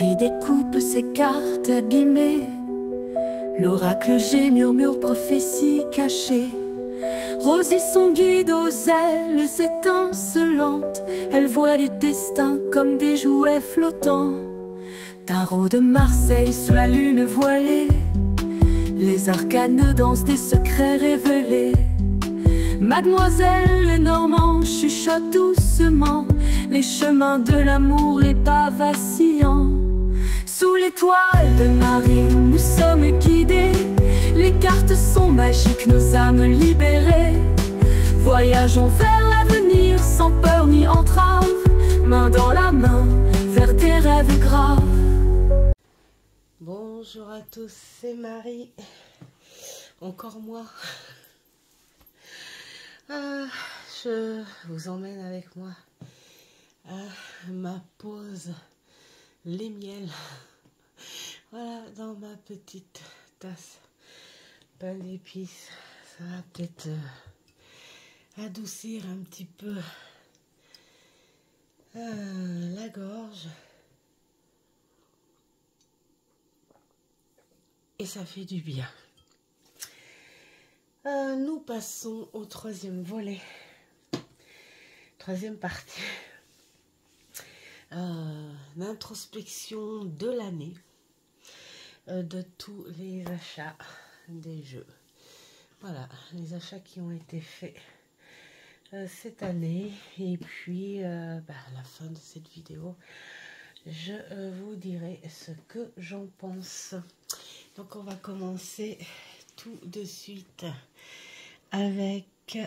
Marie découpe ses cartes abîmées. L'oracle G murmure prophétie cachée. Rosie son guide aux ailes étincelantes. Elle voit les destins comme des jouets flottants. Tarot de Marseille sous la lune voilée. Les arcanes dansent des secrets révélés. Mademoiselle Lenormand chuchote doucement les chemins de l'amour, les pas vacillants. Sous l'étoile de Marie, nous sommes guidés. Les cartes sont magiques, nos âmes libérées. Voyageons vers l'avenir sans peur ni entrave, main dans la main, vers des rêves graves. Bonjour à tous, c'est Marie. Encore moi. Je vous emmène avec moi à ma pause les miels. Voilà, dans ma petite tasse pain d'épices. Ça va peut-être adoucir un petit peu la gorge. Et ça fait du bien. Nous passons au troisième volet, troisième partie, l'introspection de l'année, de tous les achats des jeux. Voilà, les achats qui ont été faits cette année. Et puis, à la fin de cette vidéo, je vous dirai ce que j'en pense. Donc, on va commencer tout de suite avec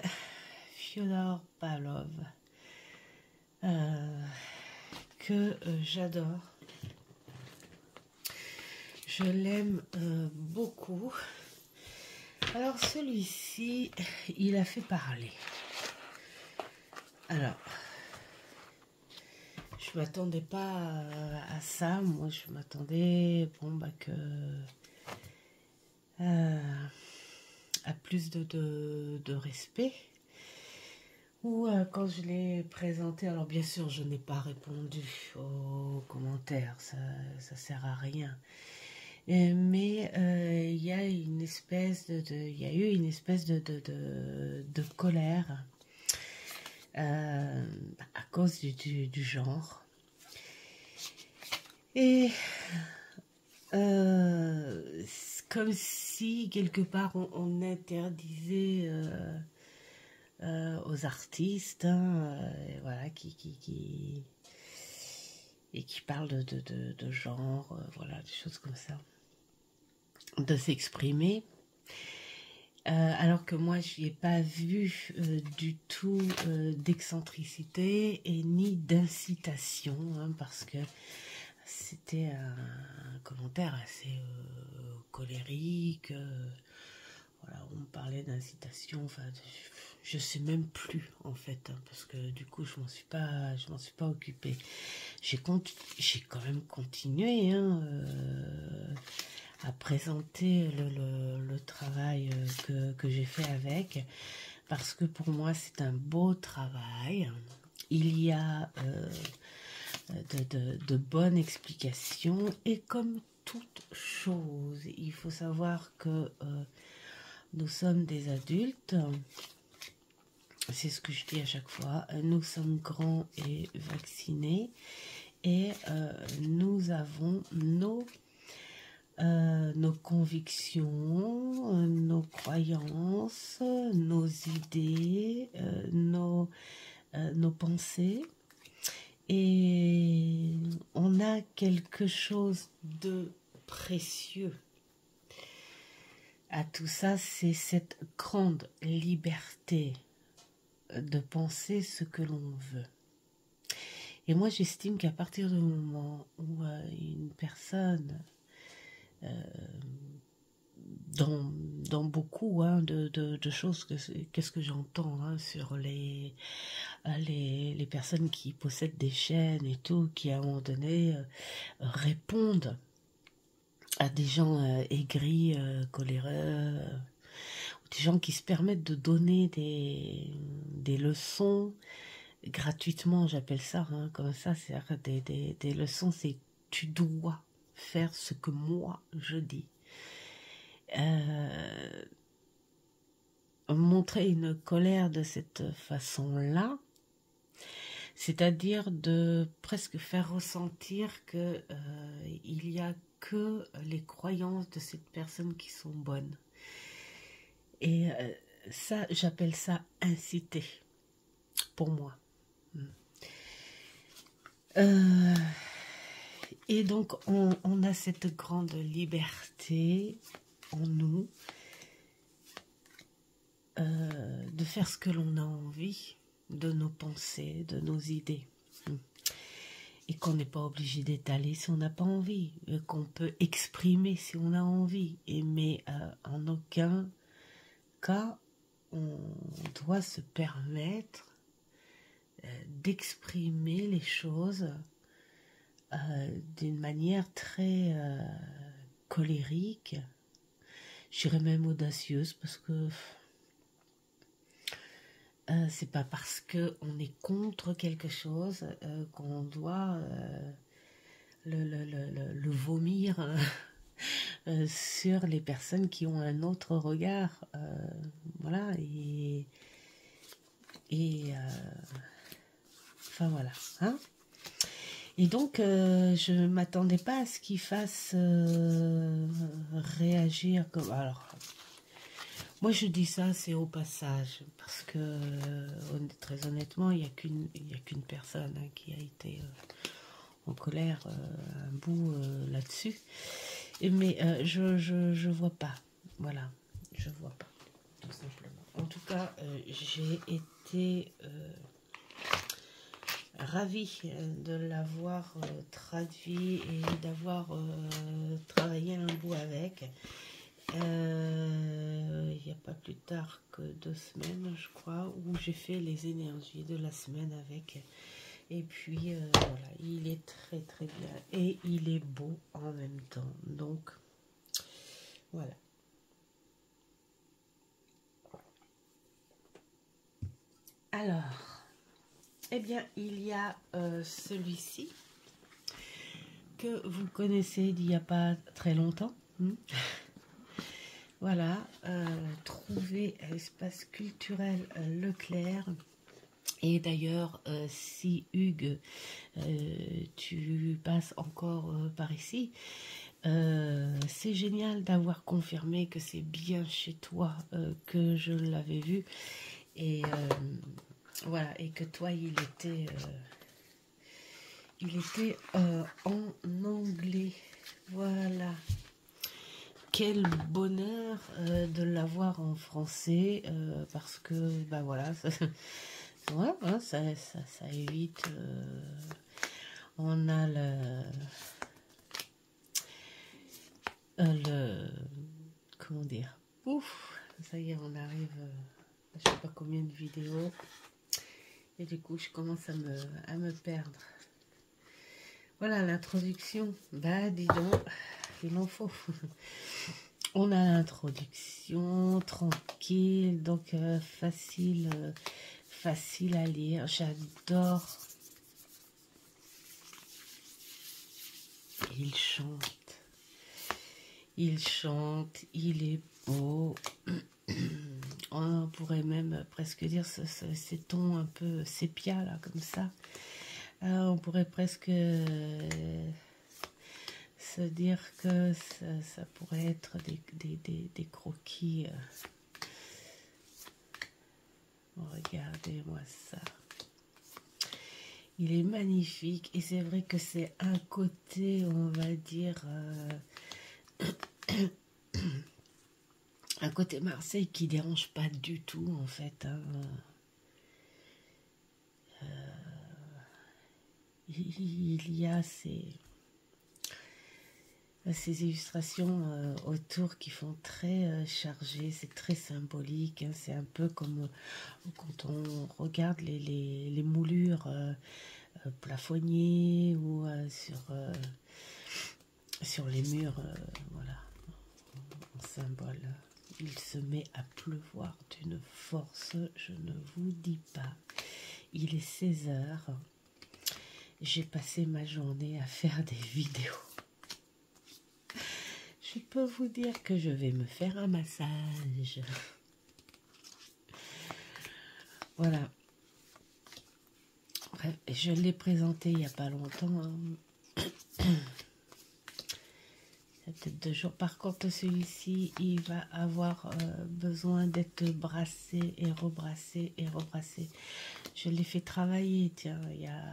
Fyodor Pavlov, que j'adore. Je l'aime beaucoup. Alors celui-ci, il a fait parler. Alors, je m'attendais pas à ça. Moi, je m'attendais à plus de respect. Ou quand je l'ai présenté, alors bien sûr je n'ai pas répondu aux commentaires, ça sert à rien. Mais il y a une espèce il y a eu une espèce de colère à cause du genre. Et comme si quelque part on interdisait aux artistes, voilà, qui parlent de genre, voilà, des choses comme ça, de s'exprimer. Alors que moi, je n'y ai pas vu du tout d'excentricité et ni d'incitation, hein, parce que c'était un commentaire assez colérique. Voilà, on me parlait d'incitation, enfin, je sais même plus en fait, hein, parce que du coup je m'en suis pas occupée. J'ai quand même continué, hein, à présenter le travail que j'ai fait avec, parce que pour moi c'est un beau travail. Il y a de bonnes explications, et comme toute chose, il faut savoir que nous sommes des adultes, c'est ce que je dis à chaque fois, nous sommes grands et vaccinés, et nous avons nos convictions, nos croyances, nos idées, nos pensées, et on a quelque chose de précieux à tout ça, c'est cette grande liberté de penser ce que l'on veut. Et moi, j'estime qu'à partir du moment où une personne, dans beaucoup de choses, qu'est-ce que j'entends, hein, sur les personnes qui possèdent des chaînes et tout, qui à un moment donné répondent à des gens aigris, coléreux, des gens qui se permettent de donner des leçons gratuitement, j'appelle ça, hein, comme ça, c'est des leçons, c'est tu dois faire ce que moi je dis. Montrer une colère de cette façon-là, c'est-à-dire de presque faire ressentir que il y a que les croyances de cette personne qui sont bonnes. Et ça, j'appelle ça inciter, pour moi. Et donc, on a cette grande liberté en nous de faire ce que l'on a envie de nos pensées, de nos idées. Et qu'on n'est pas obligé d'étaler si on n'a pas envie, qu'on peut exprimer si on a envie. Mais en aucun cas, on doit se permettre d'exprimer les choses d'une manière très colérique, je dirais même audacieuse, parce que c'est pas parce qu'on est contre quelque chose qu'on doit le vomir sur les personnes qui ont un autre regard. Voilà, enfin voilà. Hein. Et donc, je ne m'attendais pas à ce qu'il fasse réagir comme... Alors, moi je dis ça, c'est au passage, parce que très honnêtement, il n'y a qu'une personne qui a été en colère un bout là-dessus. Mais je vois pas, voilà, je vois pas, tout simplement. En tout cas, j'ai été ravie de l'avoir traduit et d'avoir travaillé un bout avec. Il n'y a pas plus tard que 2 semaines, je crois, où j'ai fait les énergies de la semaine avec. Et puis, voilà, il est très très bien. Et il est beau en même temps. Donc, voilà. Alors, eh bien, il y a celui-ci que vous connaissez d'il n'y a pas très longtemps. Voilà, trouver à l'espace culturel Leclerc. Et d'ailleurs, si Hugues, tu passes encore par ici, c'est génial d'avoir confirmé que c'est bien chez toi que je l'avais vu. Et voilà, et que toi, il était en anglais. Voilà. Quel bonheur de l'avoir en français, parce que, ben voilà, ouais, hein, ça évite. On a comment dire, ouf, ça y est, on arrive, je sais pas combien de vidéos, et du coup, je commence à me perdre. Voilà l'introduction. Bah, dis donc, il en faut. On a l'introduction tranquille, donc facile à lire. J'adore. Il chante, il est beau. On pourrait même presque dire ces tons un peu sépia là, comme ça. On pourrait presque se dire que ça pourrait être des croquis. Regardez-moi ça. Il est magnifique et c'est vrai que c'est un côté, on va dire, un côté Marseille qui dérange pas du tout en fait. Hein. Il y a ces illustrations autour qui font très chargées, c'est très symbolique, hein, c'est un peu comme quand on regarde les moulures plafonniers ou sur les murs, voilà, en symbole. Il se met à pleuvoir d'une force, je ne vous dis pas. Il est 16 h. j'ai passé ma journée à faire des vidéos. Je peux vous dire que je vais me faire un massage. Voilà. Bref, je l'ai présenté il n'y a pas longtemps. Hein. Il y a peut-être 2 jours. Par contre, celui-ci, il va avoir besoin d'être brassé et rebrassé et rebrassé. Je l'ai fait travailler, tiens, il y a...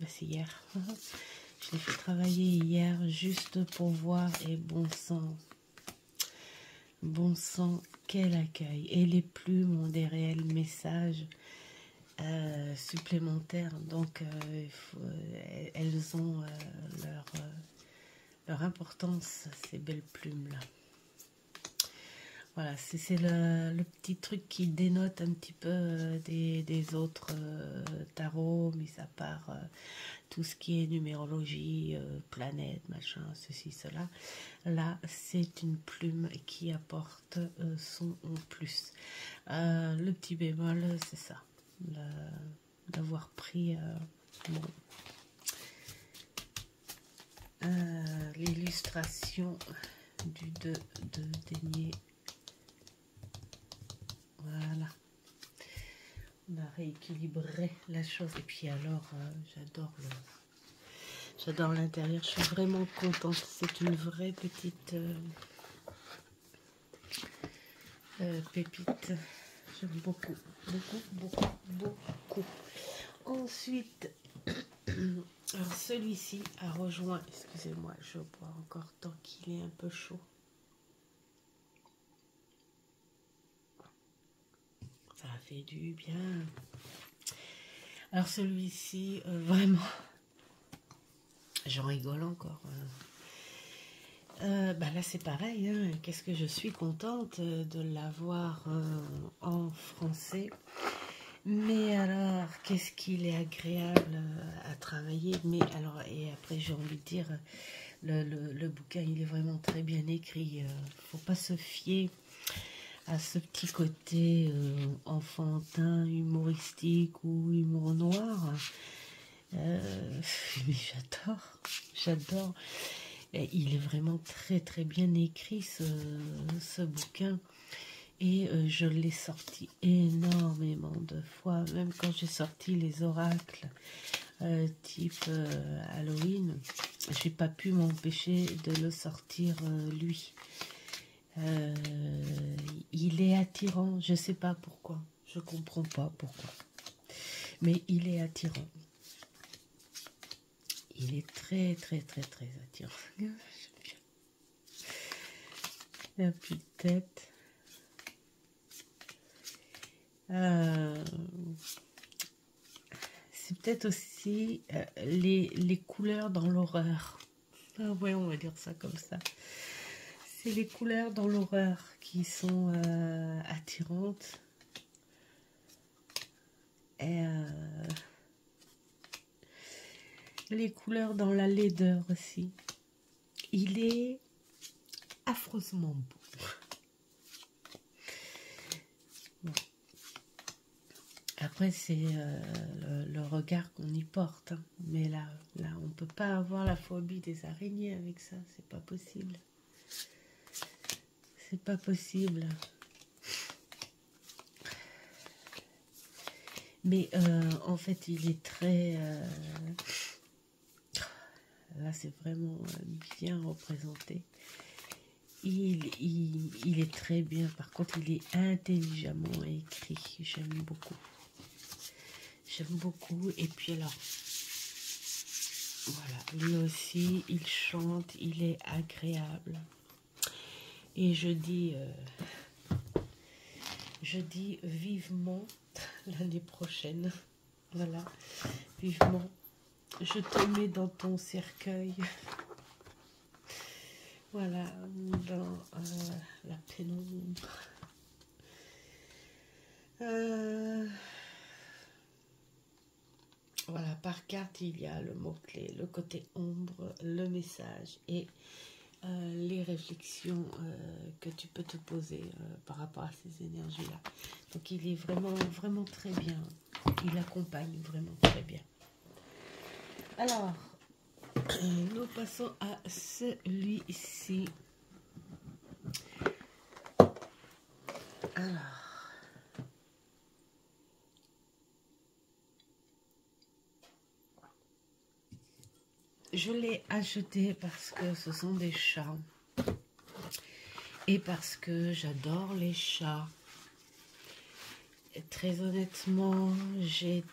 C'est hier. Je l'ai fait travailler hier juste pour voir, et bon sang. Bon sang, quel accueil. Et les plumes ont des réels messages supplémentaires. Donc, elles ont leur importance, ces belles plumes-là. Voilà, c'est le petit truc qui dénote un petit peu des autres tarots, mis à part tout ce qui est numérologie, planète, machin, ceci, cela. Là, c'est une plume qui apporte son plus. Le petit bémol, c'est ça, d'avoir pris l'illustration du 2 de denier. Voilà, on a rééquilibré la chose. Et puis alors, j'adore l'intérieur. Je suis vraiment contente. C'est une vraie petite pépite. J'aime beaucoup, beaucoup, beaucoup, beaucoup. Ensuite, alors celui-ci a rejoint. Excusez-moi, je bois encore tant qu'il est un peu chaud. Ça fait du bien. Alors celui-ci, vraiment, j'en rigole encore. Bah là c'est pareil, hein. Qu'est-ce que je suis contente de l'avoir en français. Mais alors, qu'est-ce qu'il est agréable à travailler. Mais alors, et après j'ai envie de dire, le bouquin il est vraiment très bien écrit. Faut pas se fier à ce petit côté enfantin, humoristique ou humour noir. Mais j'adore. Et il est vraiment très très bien écrit ce bouquin. Et je l'ai sorti énormément de fois, même quand j'ai sorti les oracles type Halloween, j'ai pas pu m'empêcher de le sortir lui. Il est attirant, je sais pas pourquoi, je comprends pas pourquoi, mais il est attirant. Il est très très très très attirant. La petite tête. C'est peut-être aussi les couleurs dans l'horreur. Ah ouais, on va dire ça comme ça. C'est les couleurs dans l'horreur qui sont attirantes. Et les couleurs dans la laideur aussi. Il est affreusement beau. Bon. Après, c'est le regard qu'on y porte. Hein. Mais là, on ne peut pas avoir la phobie des araignées avec ça. C'est pas possible. C'est pas possible. Mais en fait, il est très... là, c'est vraiment bien représenté. Il est très bien. Par contre, il est intelligemment écrit. J'aime beaucoup. J'aime beaucoup. Et puis alors, voilà, lui aussi, il chante, il est agréable. Et je dis vivement l'année prochaine. Voilà, vivement. Je te mets dans ton cercueil. Voilà, dans la pénombre. Voilà, par carte, il y a le mot-clé, le côté ombre, le message et les réflexions que tu peux te poser par rapport à ces énergies-là. Donc, il est vraiment, vraiment très bien. Il accompagne vraiment très bien. Alors, nous passons à celui-ci. Alors, je l'ai acheté parce que ce sont des chats et parce que j'adore les chats. Et très honnêtement, j'ai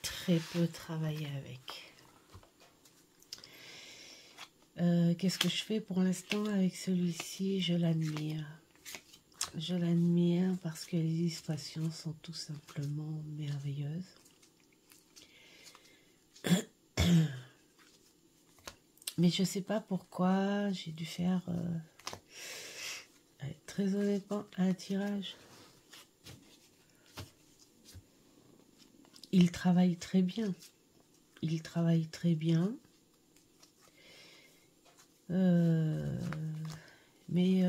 très peu travaillé avec. Qu'est-ce que je fais pour l'instant avec celui-ci? Je l'admire. Je l'admire parce que les illustrations sont tout simplement merveilleuses. Mais je sais pas pourquoi j'ai dû faire très honnêtement un tirage. Il travaille très bien. Il travaille très bien. Mais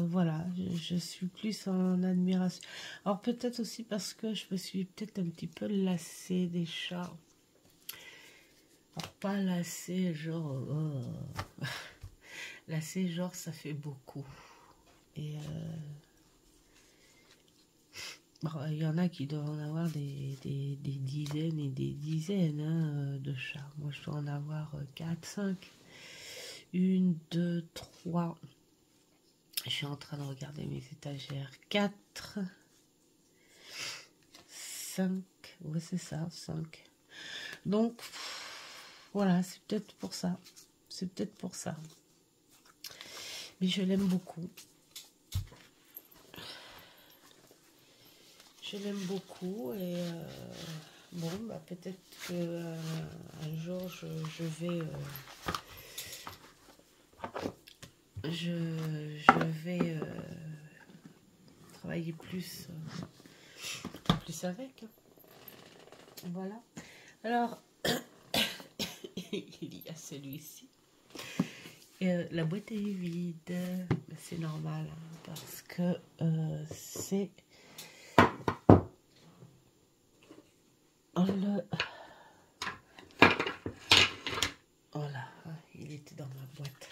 voilà, je suis plus en admiration. Alors peut-être aussi parce que je me suis peut-être un petit peu lassée des chats. Alors pas lassée genre... lassée genre ça fait beaucoup. Et bon, il y en a qui doivent en avoir des dizaines et des dizaines hein, de chats. Moi je dois en avoir 4, 5. 1, 2, 3... Je suis en train de regarder mes étagères. 4, 5, ouais c'est ça, 5. Donc, voilà, c'est peut-être pour ça. C'est peut-être pour ça. Mais je l'aime beaucoup. Je l'aime beaucoup et bon, bah, peut-être que un jour je vais... je vais travailler plus avec. Voilà. Alors, il y a celui-ci. La boîte est vide. C'est normal hein, parce que c'est le... Voilà, il était dans ma boîte.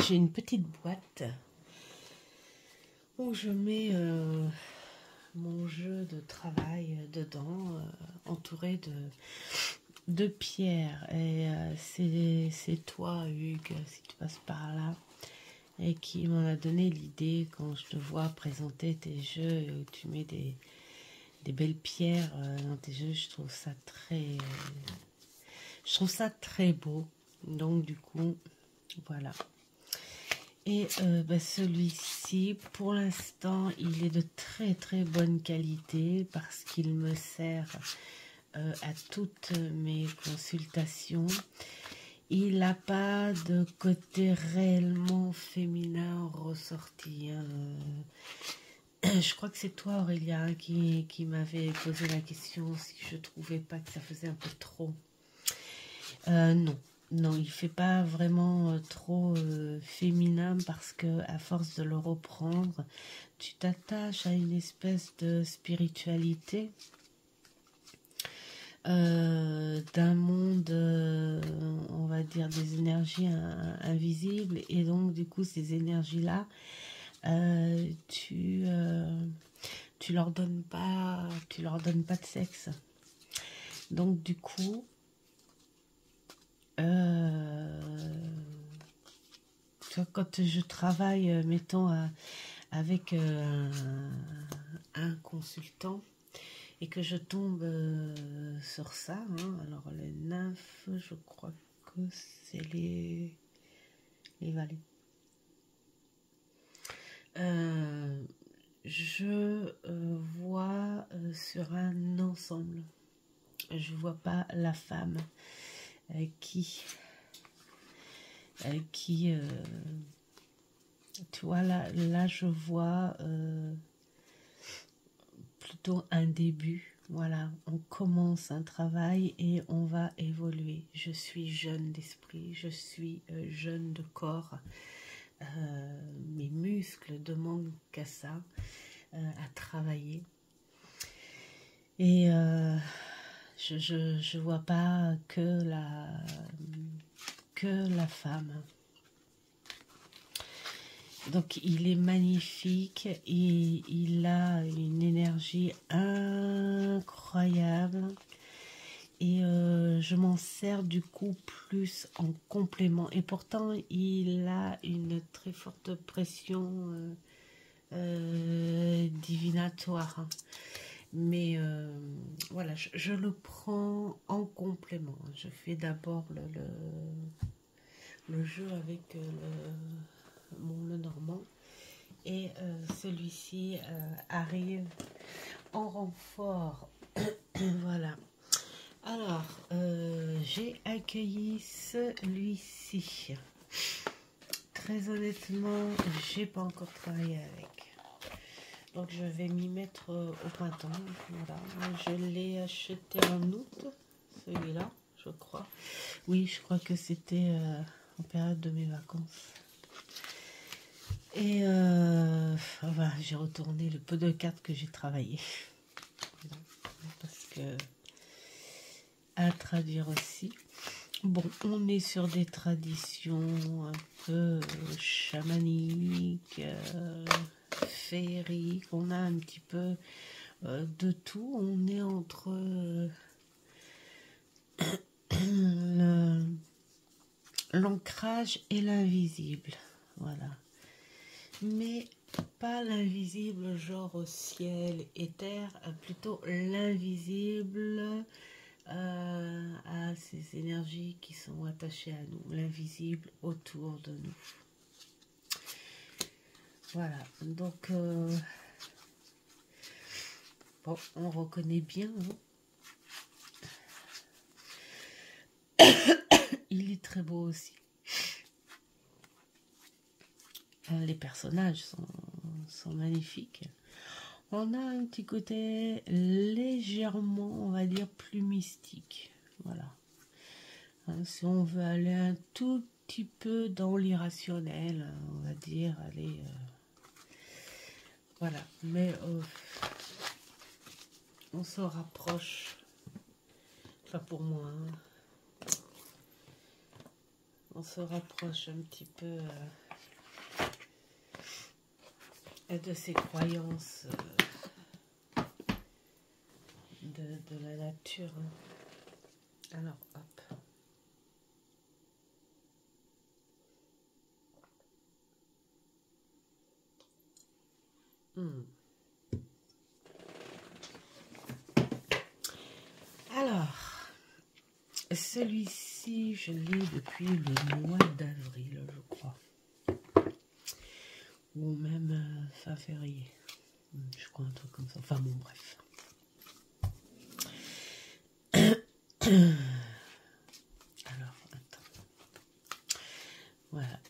J'ai une petite boîte où je mets mon jeu de travail dedans, entouré de pierres. Et c'est toi, Hugues, si tu passes par là, et qui m'en a donné l'idée quand je te vois présenter tes jeux, où tu mets des belles pierres dans tes jeux. Je trouve ça très beau. Donc du coup, voilà. Et bah, celui-ci, pour l'instant, il est de très bonne qualité parce qu'il me sert à toutes mes consultations. Il n'a pas de côté réellement féminin ressorti. Hein. Je crois que c'est toi, Aurélia, qui m'avait posé la question si je trouvais pas que ça faisait un peu trop. Non. Non, il fait pas vraiment trop féminin parce que à force de le reprendre, tu t'attaches à une espèce de spiritualité d'un monde, on va dire, des énergies invisibles et donc du coup ces énergies-là, tu leur donnes pas de sexe. Donc du coup quand je travaille, mettons, avec un consultant et que je tombe sur ça, hein, alors les nymphes, je crois que c'est les valets. Je vois sur un ensemble. Je vois pas la femme qui tu vois là je vois plutôt un début. Voilà, on commence un travail et on va évoluer. Je suis jeune d'esprit, je suis jeune de corps. Mes muscles demandent qu'à ça, à travailler. Et Je vois pas que la femme. Donc il est magnifique et il a une énergie incroyable. Et je m'en sers du coup plus en complément. Et pourtant, il a une très forte pression divinatoire. Hein. Mais voilà, je le prends en complément. Je fais d'abord le jeu avec le normand. Et celui-ci arrive en renfort. Voilà. Alors, j'ai accueilli celui-ci. Très honnêtement, j'ai pas encore travaillé avec. Donc, je vais m'y mettre au printemps. Voilà. Je l'ai acheté en août, celui-là, je crois. Oui, je crois que c'était en période de mes vacances. Et voilà, j'ai retourné le peu de cartes que j'ai travaillé. Parce que à traduire aussi. Bon, on est sur des traditions un peu chamaniques, féeriques. On a un petit peu de tout. On est entre l'ancrage et l'invisible. Voilà. Mais pas l'invisible genre ciel et terre, plutôt l'invisible à ces énergies qui sont attachées à nous, l'invisible autour de nous. Voilà, donc bon, on reconnaît bien. Hein. Il est très beau aussi. Les personnages sont magnifiques. On a un petit côté légèrement, on va dire, plus mystique. Voilà. Hein, si on veut aller un tout petit peu dans l'irrationnel, on va dire, aller... voilà. Mais on se rapproche. Enfin, pour moi, hein, on se rapproche un petit peu de ces croyances de la nature. Hein. Alors, hop. Alors, celui-ci, je l'ai depuis le mois d'avril, je crois. Ou même fin février. Je crois un truc comme ça. Enfin bon, bref. Alors, attends. Voilà.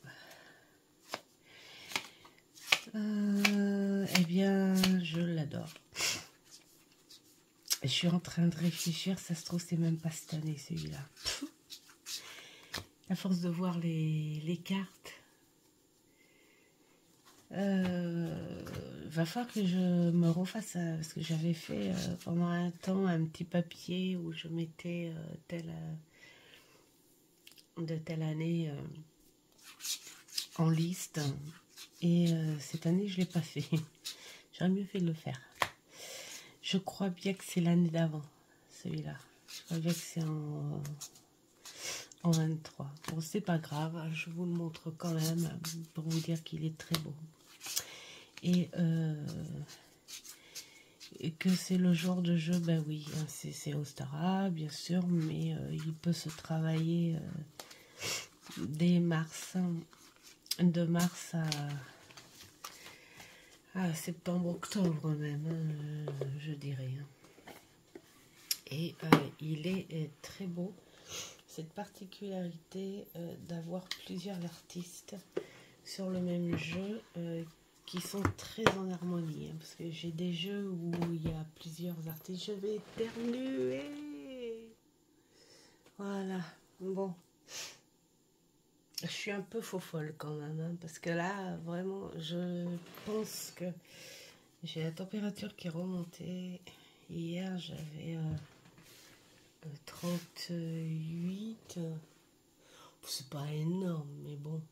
Eh bien, je l'adore. Je suis en train de réfléchir, ça se trouve, c'est même pas cette année, celui-là. À force de voir les cartes, va falloir que je me refasse, parce que j'avais fait pendant un temps un petit papier où je mettais de telle année en liste. Et cette année, je ne l'ai pas fait. J'aurais mieux fait de le faire. Je crois bien que c'est l'année d'avant, celui-là. Je crois bien que c'est en 23. Bon, c'est pas grave, je vous le montre quand même pour vous dire qu'il est très beau. Et que c'est le genre de jeu, ben oui, c'est Ostara, bien sûr, mais il peut se travailler dès mars, de mars à septembre-octobre même, je dirais. Et il est très beau. Cette particularité d'avoir plusieurs artistes sur le même jeu qui sont très en harmonie. Hein, parce que j'ai des jeux où il y a plusieurs artistes. Je vais éternuer. Voilà. Bon. Je suis un peu faux-folle quand même. Hein, parce que là, vraiment, je pense que j'ai la température qui est remontée. Hier, j'avais 38. C'est pas énorme, mais bon.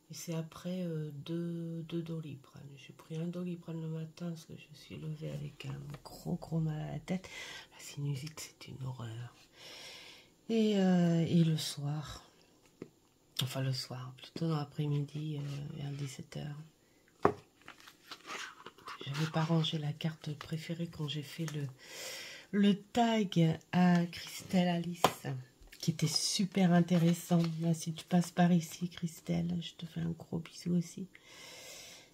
Et c'est après deux Doliprane. J'ai pris un Doliprane le matin parce que je suis levée avec un gros mal à la tête. La sinusite, c'est une horreur. Et le soir, enfin le soir, plutôt dans l'après-midi, vers 17h. J'avais pas rangé la carte préférée quand j'ai fait le tag à Christelle Alice, qui était super intéressant. Là, si tu passes par ici, Christelle, je te fais un gros bisou aussi.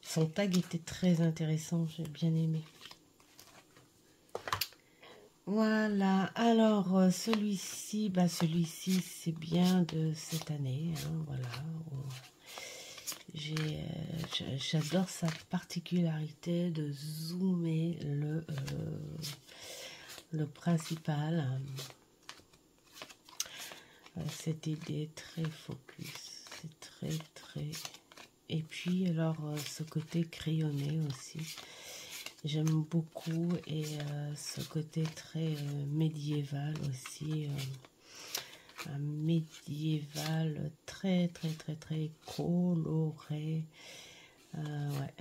Son tag était très intéressant, j'ai bien aimé. Voilà, alors celui-ci, c'est bien de cette année, hein, voilà. J'adore sa particularité de zoomer le principal. Cette idée est très focus, c'est très... Et puis alors ce côté crayonné aussi, j'aime beaucoup, et ce côté très médiéval aussi, un médiéval très coloré. Ouais,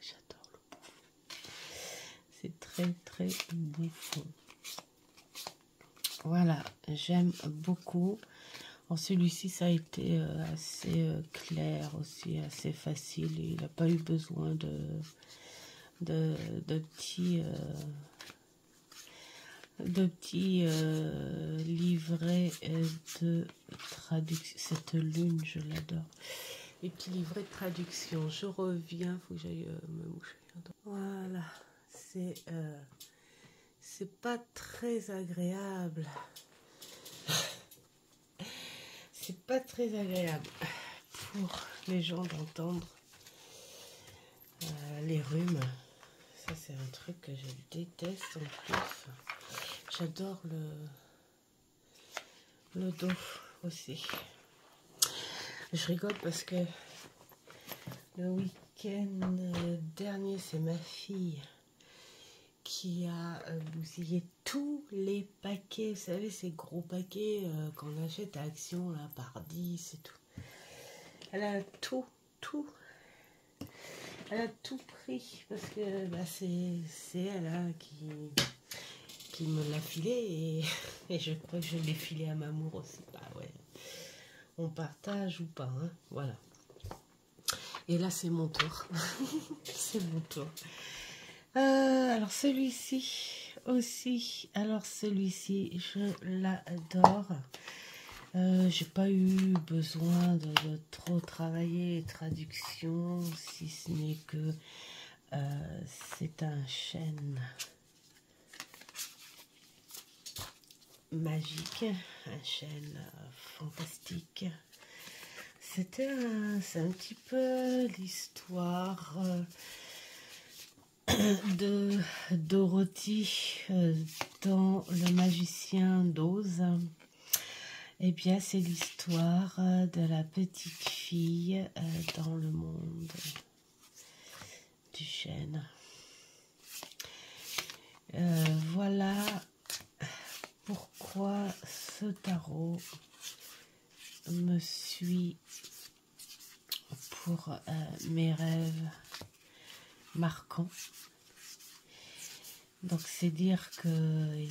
j'adore le bouffon, c'est très bouffon. Voilà, j'aime beaucoup. En celui-ci, ça a été assez clair aussi, assez facile. Il n'a pas eu besoin de petits livrets de traduction. Cette lune, je l'adore. Les petits livrets de traduction. Je reviens, faut que j'aille me moucher. Voilà, c'est pas très agréable. C'est pas très agréable pour les gens d'entendre les rhumes. Ça, c'est un truc que je déteste en plus. J'adore le dos aussi. Je rigole parce que le week-end dernier, c'est ma fille qui a bousillé tous les paquets. Vous savez, ces gros paquets qu'on achète à Action là, par 10 et tout. Elle a tout pris parce que c'est elle hein, qui me l'a filé, et je crois que je l'ai filé à Mamour aussi. Bah ouais, on partage ou pas, hein, voilà. Et là, c'est mon tour. C'est mon tour. Alors celui-ci aussi, je l'adore. J'ai pas eu besoin de trop travailler traduction, si ce n'est que c'est un chêne magique, un chêne fantastique. C'est un petit peu l'histoire de Dorothy dans Le Magicien d'Oz. Eh bien, c'est l'histoire de la petite fille dans le monde du chêne. Voilà pourquoi ce tarot me suit pour mes rêves marquants. Donc c'est dire que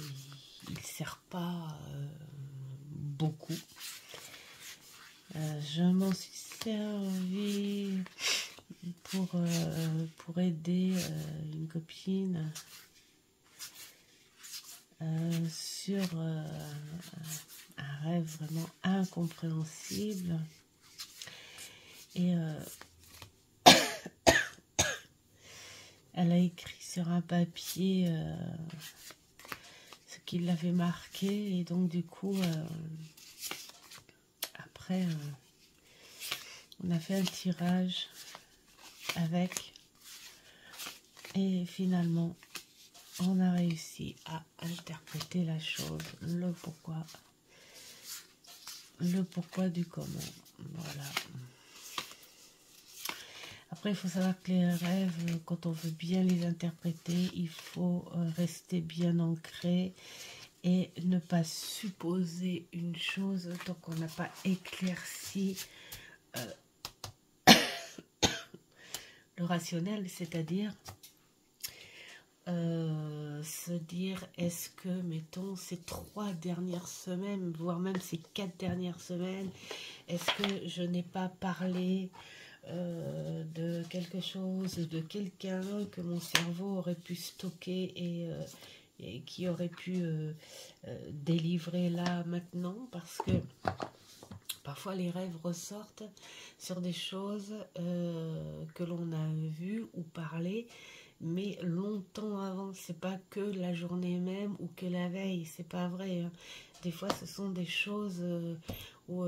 il sert pas beaucoup. Je m'en suis servi pour aider une copine sur un rêve vraiment incompréhensible, et elle a écrit sur un papier ce qui l'avait marqué, et donc du coup après on a fait un tirage avec, et finalement on a réussi à interpréter la chose, le pourquoi du comment. Voilà. Après, il faut savoir que les rêves, quand on veut bien les interpréter, il faut rester bien ancré et ne pas supposer une chose tant qu'on n'a pas éclairci le rationnel, c'est-à-dire se dire, est-ce que, mettons, ces 3 dernières semaines, voire même ces 4 dernières semaines, est-ce que je n'ai pas parlé de quelque chose, de quelqu'un que mon cerveau aurait pu stocker et qui aurait pu délivrer là maintenant, parce que parfois les rêves ressortent sur des choses que l'on a vues ou parlé, mais longtemps avant. C'est pas que la journée même ou que la veille, c'est pas vrai, hein. Des fois ce sont des choses où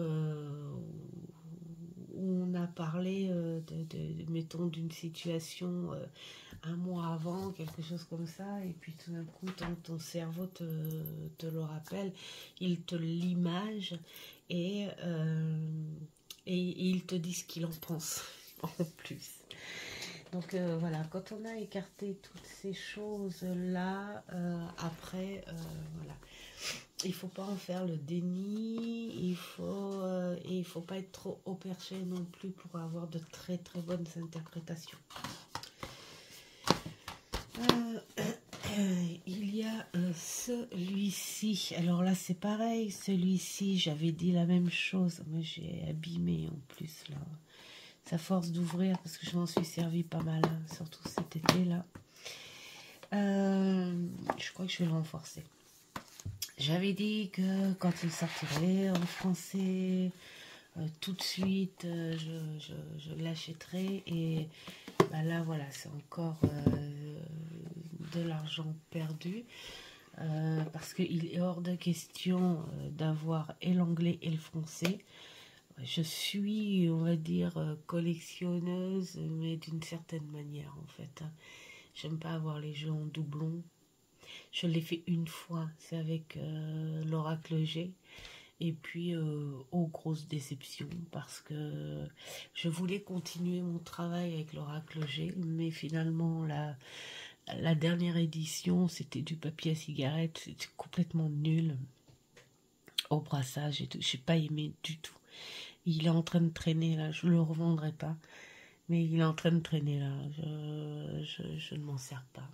on a parlé mettons, d'une situation un mois avant, quelque chose comme ça, et puis tout d'un coup ton cerveau te le rappelle, il te l'image et il te dit ce qu'il en pense en plus. Donc voilà, quand on a écarté toutes ces choses-là, après, voilà, il faut pas en faire le déni, il faut pas être trop au perché non plus pour avoir de très très bonnes interprétations. Il y a celui-ci, alors là c'est pareil, celui-ci j'avais dit la même chose, mais j'ai abîmé en plus là, sa force d'ouvrir parce que je m'en suis servi pas mal, hein, surtout cet été là. Je crois que je vais le renforcer. J'avais dit que quand il sortirait en français, tout de suite je l'achèterai, et bah là voilà, c'est encore de l'argent perdu, parce qu'il est hors de question d'avoir et l'anglais et le français. Je suis, on va dire, collectionneuse, mais d'une certaine manière en fait, hein. J'aime pas avoir les jeux en doublon. Je l'ai fait une fois, c'est avec l'Oracle G. Et puis, grosses déceptions, parce que je voulais continuer mon travail avec l'Oracle G, mais finalement, la dernière édition, c'était du papier à cigarette, c'était complètement nul, au brassage et tout. J'ai pas aimé du tout. Il est en train de traîner là, je le revendrai pas, mais il est en train de traîner là, je ne m'en sers pas.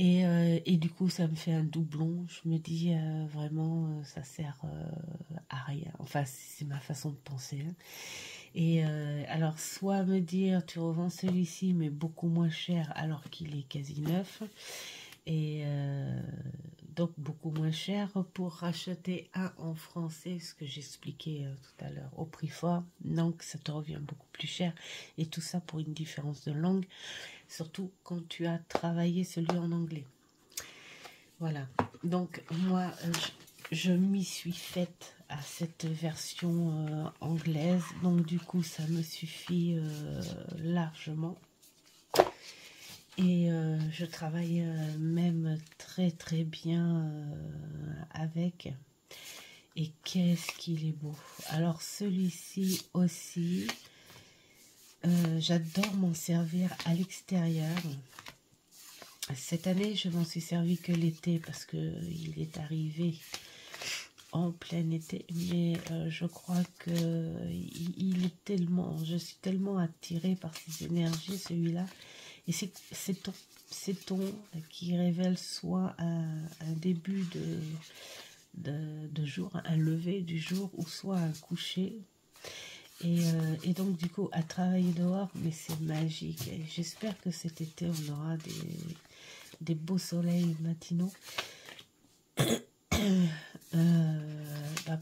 Et du coup, ça me fait un doublon. Je me dis vraiment, ça sert à rien. Enfin, c'est ma façon de penser, hein. Et alors, soit me dire, tu revends celui-ci, mais beaucoup moins cher, alors qu'il est quasi neuf. Et donc, beaucoup moins cher pour racheter un en français, ce que j'expliquais tout à l'heure, au prix fort. Donc, ça te revient beaucoup plus cher. Et tout ça pour une différence de langue. Surtout quand tu as travaillé celui en anglais. Voilà. Donc, moi, je m'y suis faite à cette version anglaise. Donc, du coup, ça me suffit largement. Et je travaille même très, très bien avec. Et qu'est-ce qu'il est beau. Alors, celui-ci aussi... j'adore m'en servir à l'extérieur. Cette année, je m'en suis servi que l'été parce que il est arrivé en plein été. Mais je crois que je suis tellement attirée par ses énergies, celui-là. Et ces tons qui révèlent soit un début de jour, un lever du jour, ou soit un coucher. Et donc du coup à travailler dehors, mais c'est magique. J'espère que cet été on aura des beaux soleils matinaux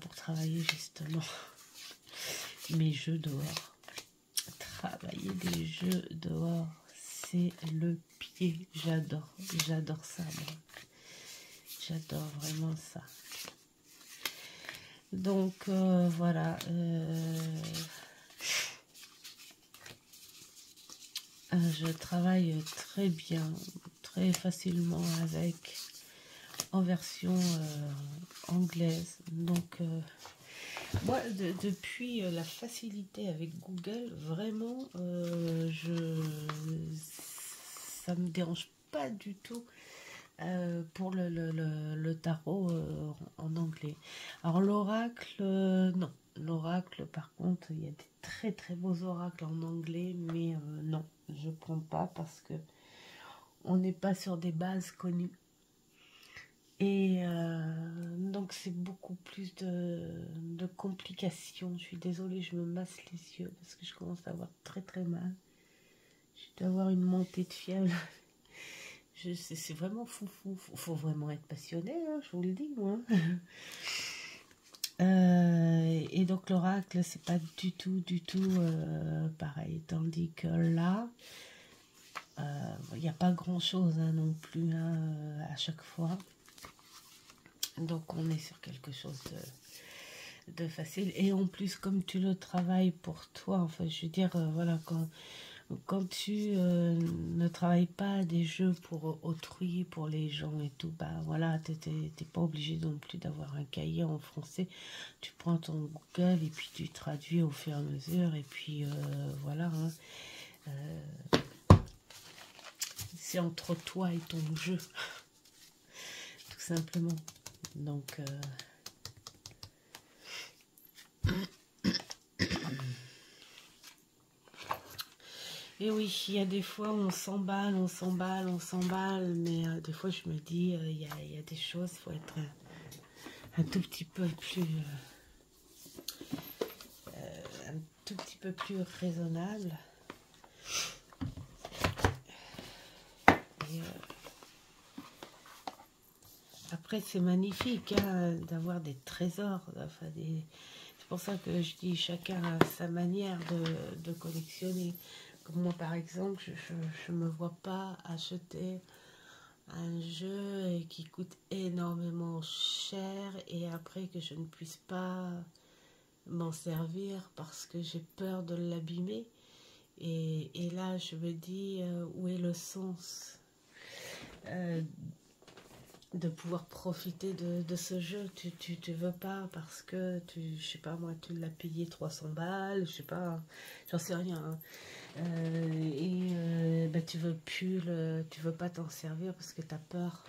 pour travailler justement mes jeux dehors. Travailler des jeux dehors, c'est le pied. J'adore ça, moi. J'adore vraiment ça. Donc voilà, je travaille très bien, très facilement avec, en version anglaise. Donc moi, depuis la facilité avec Google, vraiment, ça me dérange pas du tout pour le tarot en anglais. Alors l'oracle, non. L'oracle, par contre, il y a des très très beaux oracles en anglais, mais non, je prends pas parce que on n'est pas sur des bases connues. Et donc c'est beaucoup plus de complications. Je suis désolée, je me masse les yeux parce que je commence à avoir très très mal. Je dois avoir une montée de fièvre. C'est vraiment fou. Faut vraiment être passionné, hein, je vous le dis, moi. Et donc l'oracle, c'est pas du tout pareil. Tandis que là, il n'y a pas grand chose hein, non plus hein, à chaque fois. Donc on est sur quelque chose de facile. Et en plus, comme tu le travailles pour toi, enfin je veux dire, voilà, quand tu ne travailles pas des jeux pour autrui, pour les gens et tout, bah voilà, t'es pas obligé non plus d'avoir un cahier en français. Tu prends ton Google et puis tu traduis au fur et à mesure. Et puis voilà, hein, c'est entre toi et ton jeu, tout simplement. Donc... Et oui, il y a des fois on s'emballe, mais des fois je me dis, il y a des choses, il faut être un tout petit peu plus, raisonnable. Et, après, c'est magnifique hein, d'avoir des trésors. Enfin, c'est pour ça que je dis chacun a sa manière de collectionner. Comme moi, par exemple, je ne me vois pas acheter un jeu qui coûte énormément cher et après que je ne puisse pas m'en servir parce que j'ai peur de l'abîmer. Et là, je me dis, où est le sens de pouvoir profiter de ce jeu? Tu veux pas parce que, je sais pas moi, tu l'as payé 300 balles, je sais pas, j'en sais rien. Hein. Bah, tu veux pas t'en servir parce que t'as peur.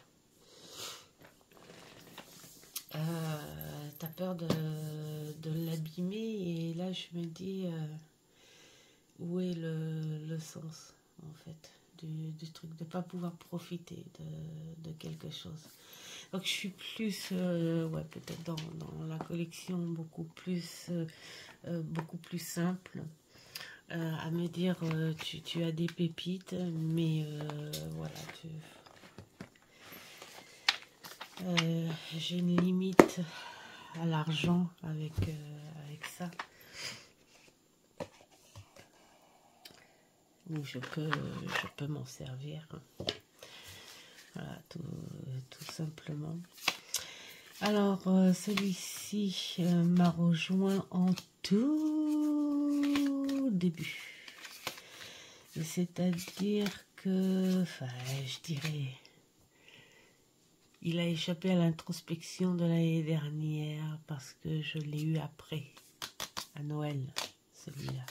T'as peur de l'abîmer et là je me dis où est le sens en fait du truc de pas pouvoir profiter de quelque chose. Donc je suis plus ouais, peut-être dans la collection beaucoup plus simple. À me dire tu as des pépites mais voilà j'ai une limite à l'argent avec ça, donc je peux m'en servir, voilà, tout simplement. Alors celui-ci m'a rejoint en tout début. C'est-à-dire que, enfin, je dirais, il a échappé à l'introspection de l'année dernière parce que je l'ai eu après, à Noël, celui-là.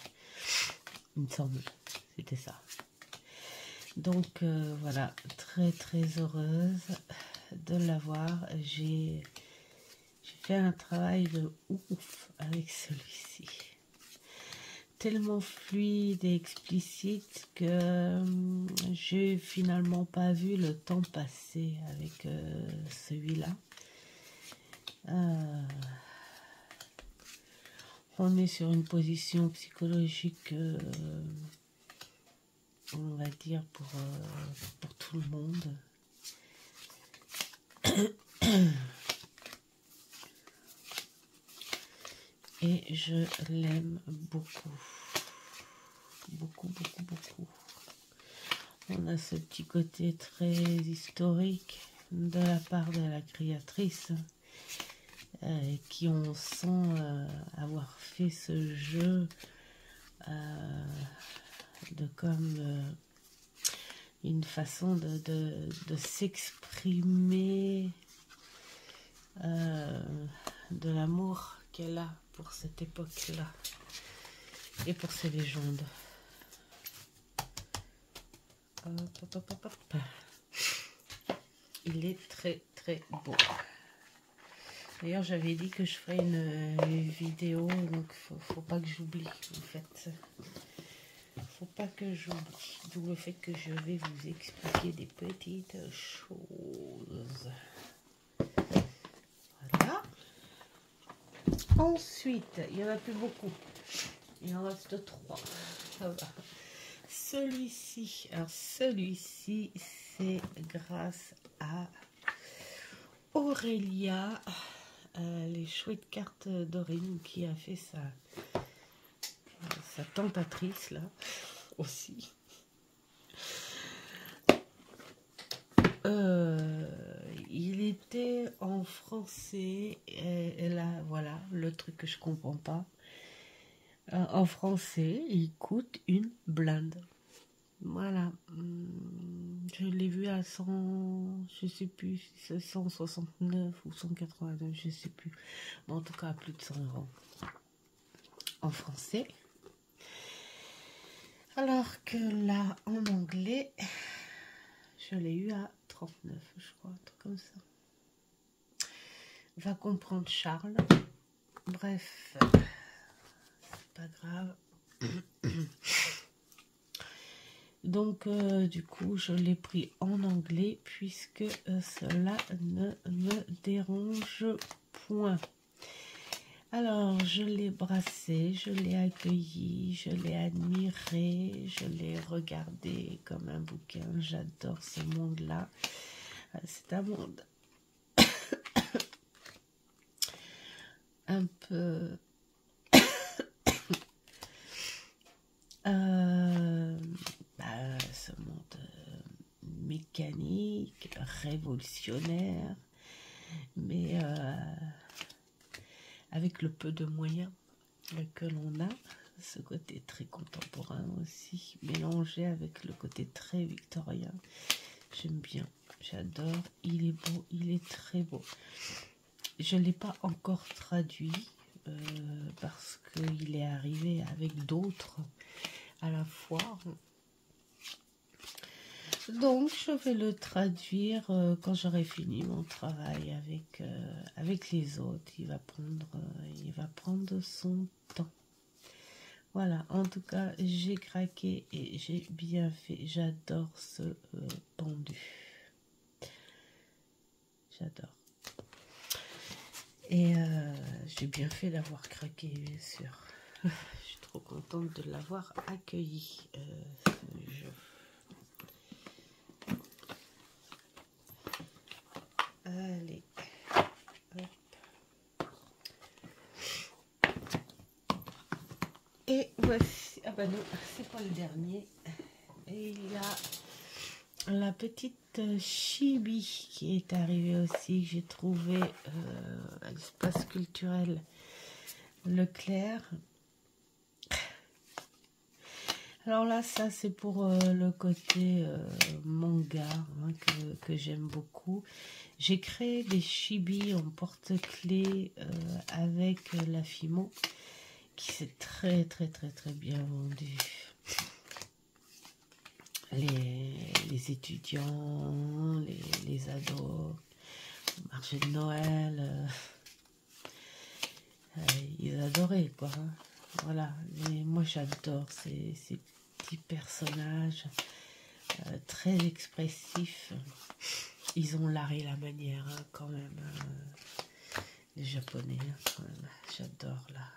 Il me semble, c'était ça. Donc voilà, très très heureuse de l'avoir. J'ai fait un travail de ouf avec celui-ci. Tellement fluide et explicite que j'ai finalement pas vu le temps passer avec celui-là. On est sur une position psychologique, on va dire, pour tout le monde. Et je l'aime beaucoup. Beaucoup. On a ce petit côté très historique de la part de la créatrice qui on sent avoir fait ce jeu de comme une façon de s'exprimer de l'amour qu'elle a pour cette époque-là et pour ces légendes. il est très très beau. D'ailleurs, j'avais dit que je ferais une vidéo, donc faut pas que j'oublie en fait. Faut pas que j'oublie. D'où le fait que je vais vous expliquer des petites choses. Voilà. Ensuite, il n'y en a plus beaucoup. Il en reste 3. Ça va. Celui-ci, alors celui-ci, c'est grâce à Aurélia, les chouettes cartes d'Aurine, qui a fait sa tentatrice là aussi. Il était en français et là voilà le truc que je comprends pas. En français, il coûte une blinde. Voilà, je l'ai vu à 100, je sais plus si c'est 169 ou 189, je sais plus. Mais en tout cas, à plus de 100 € en français. Alors que là, en anglais, je l'ai eu à 39, je crois, un truc comme ça. Va comprendre Charles. Bref, c'est pas grave. Donc, du coup, je l'ai pris en anglais puisque cela ne me dérange point. Alors, je l'ai brassé, je l'ai accueilli, je l'ai admiré, je l'ai regardé comme un bouquin. J'adore ce monde-là. C'est un monde un peu... ce monde mécanique, révolutionnaire, mais avec le peu de moyens que l'on a, ce côté très contemporain aussi, mélangé avec le côté très victorien. J'aime bien, j'adore, il est beau, il est très beau. Je ne l'ai pas encore traduit parce qu'il est arrivé avec d'autres à la fois. Donc, je vais le traduire quand j'aurai fini mon travail avec les autres. Il va prendre son temps. Voilà, en tout cas, j'ai craqué et j'ai bien fait. J'adore ce pendu. J'adore. Et j'ai bien fait d'avoir craqué, bien sûr. Je suis trop contente de l'avoir accueilli, ce jeu. Allez, hop. Et voici, ah bah non, c'est pas le dernier. Et il y a la petite Chibi qui est arrivée aussi, que j'ai trouvé à l'espace culturel Leclerc. Alors là, ça c'est pour le côté manga hein, que j'aime beaucoup. J'ai créé des chibis en porte-clés avec la Fimo qui s'est très bien vendu. Les étudiants, les ados, le marché de Noël, ils adoraient quoi. Hein. Voilà, mais moi j'adore ces petits personnages très expressifs. Ils ont l'art et la manière hein, quand même. Les Japonais, hein, quand même. J'adore là.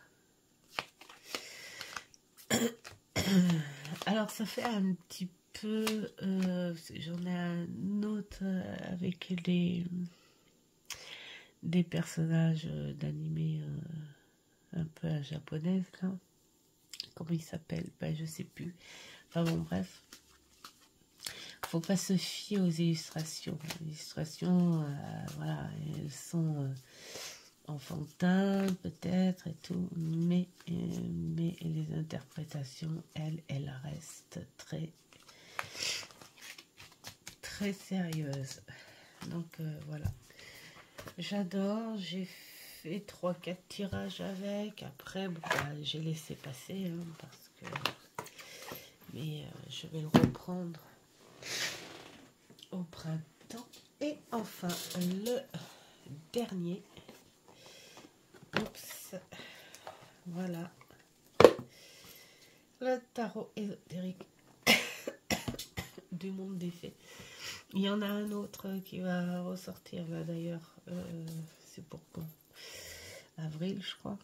Alors ça fait un petit peu... j'en ai un autre avec des personnages d'animé un peu à japonaise là. Comment il s'appelle? Ben, je sais plus. Enfin bon, bref. Faut pas se fier aux illustrations. Les illustrations, voilà, elles sont enfantines peut-être et tout, mais les interprétations, elles restent très sérieuses. Donc voilà. J'adore, j'ai fait 3-4 tirages avec. Après, bon, bah, j'ai laissé passer hein, parce que... Mais je vais le reprendre au printemps. Et enfin, le dernier. Oups. Voilà. Le tarot ésotérique du monde des fées. Il y en a un autre qui va ressortir là d'ailleurs. C'est pour quand? Avril, je crois.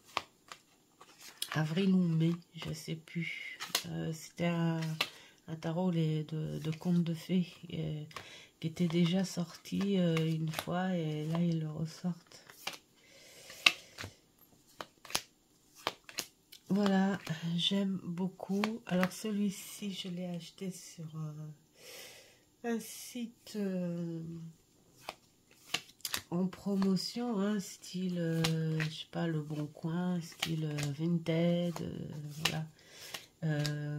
Avril ou mai, je sais plus. C'était un tarot de contes de fées qui était déjà sorti une fois et là ils le ressortent. Voilà, j'aime beaucoup. Alors celui-ci, je l'ai acheté sur un site en promotion, hein, style, je sais pas, Le Bon Coin, style Vinted, voilà,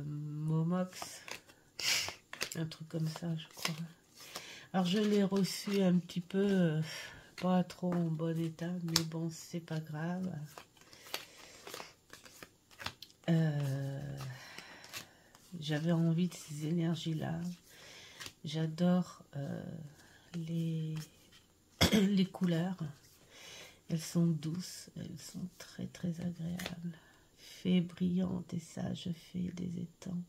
Momox, un truc comme ça, je crois. Alors je l'ai reçu un petit peu, pas trop en bon état, mais bon, c'est pas grave. J'avais envie de ces énergies-là. J'adore les couleurs. Elles sont douces, elles sont très très agréables. Fées brillantes et sages fées des étangs,